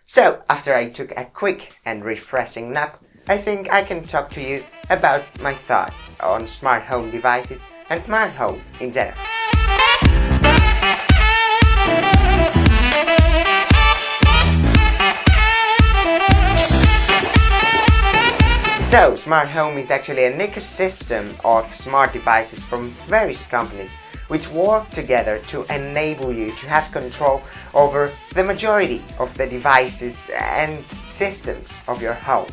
So, after I took a quick and refreshing nap, I think I can talk to you about my thoughts on smart home devices and smart home in general. So, smart home is actually an ecosystem of smart devices from various companies which work together to enable you to have control over the majority of the devices and systems of your home.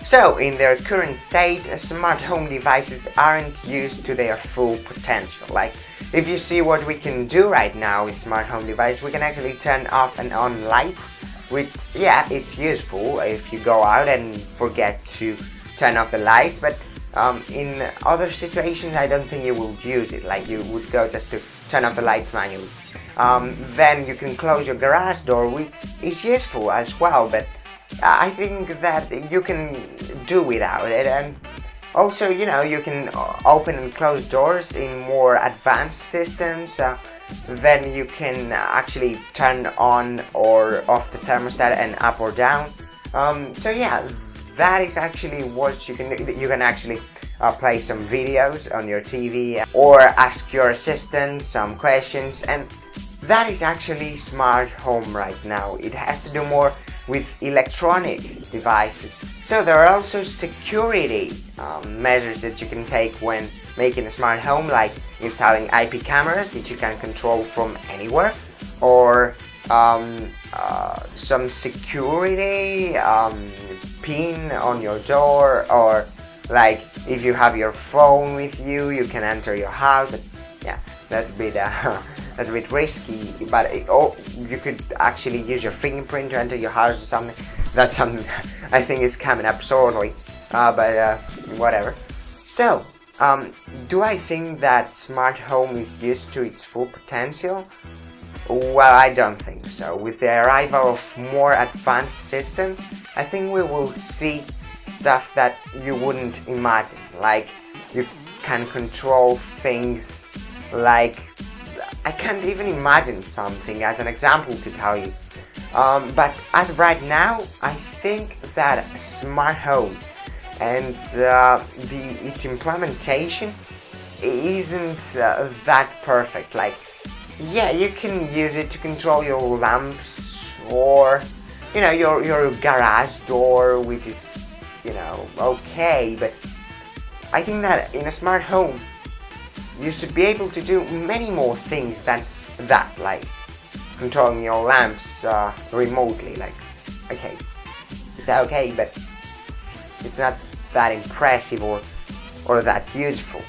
So, in their current state, smart home devices aren't used to their full potential. Like, if you see what we can do right now with smart home device, we can actually turn off and on lights, which, yeah, it's useful if you go out and forget to turn off the lights, but in other situations I don't think you will use it, like you would go just to turn off the lights manually. Then you can close your garage door, which is useful as well, but I think that you can do without it. And also, you know, you can open and close doors in more advanced systems. Then you can actually turn on or off the thermostat and up or down. So yeah, that is actually what you can do. You can actually play some videos on your TV or ask your assistant some questions, and that is actually smart home right now. It has to do more with electronic devices. So there are also security measures that you can take when making a smart home, like installing IP cameras that you can control from anywhere, or some security pin on your door, or like if you have your phone with you, you can enter your house. But yeah, that's a bit risky. But you could actually use your fingerprint to enter your house or something. That's something I think is coming up shortly. But whatever. So, do I think that smart home is used to its full potential? Well, I don't think so. With the arrival of more advanced systems, I think we will see stuff that you wouldn't imagine. Like, you can control things like, I can't even imagine something as an example to tell you. But as of right now, I think that a smart home and its implementation isn't that perfect. Like, yeah, you can use it to control your lamps or, you know, your garage door, which is, you know, okay, but I think that in a smart home you should be able to do many more things than that, like controlling your lamps remotely. Like, okay, it's okay, but it's not that impressive or that useful.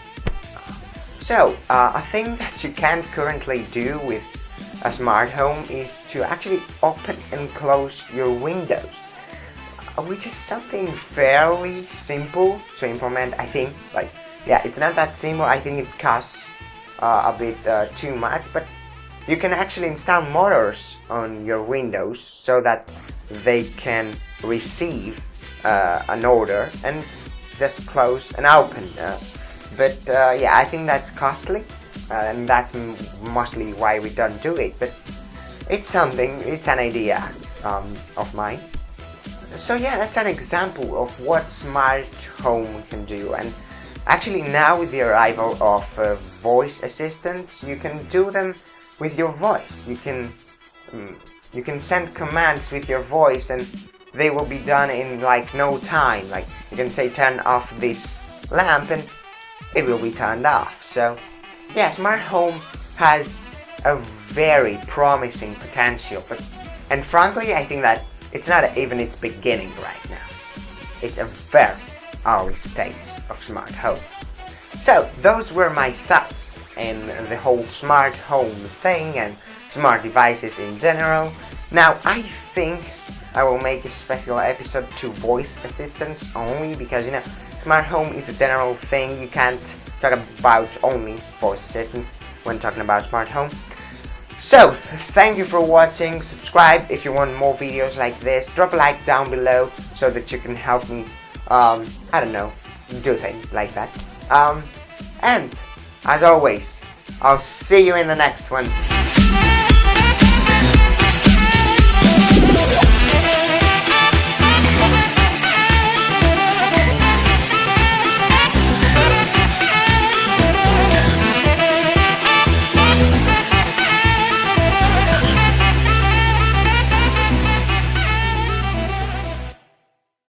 So, a thing that you can't currently do with a smart home is to actually open and close your windows, which is something fairly simple to implement, I think. Like, yeah, it's not that simple. I think it costs a bit too much, but you can actually install motors on your windows so that they can receive an order and just close and open. But yeah, I think that's costly, and that's mostly why we don't do it. But it's an idea of mine. So yeah, that's an example of what smart home can do. And actually now with the arrival of voice assistants, you can do them with your voice. You can send commands with your voice and they will be done in like no time. Like, you can say turn off this lamp and it will be turned off. So yeah, smart home has a very promising potential, and frankly I think that it's not even its beginning right now. It's a very early stage of smart home. So those were my thoughts in the whole smart home thing and smart devices in general. Now I think I will make a special episode to voice assistants only, because, you know, smart home is a general thing. You can't talk about only voice assistants when talking about smart home. So, thank you for watching. Subscribe if you want more videos like this. Drop a like down below so that you can help me, I don't know, do things like that. And, as always, I'll see you in the next one.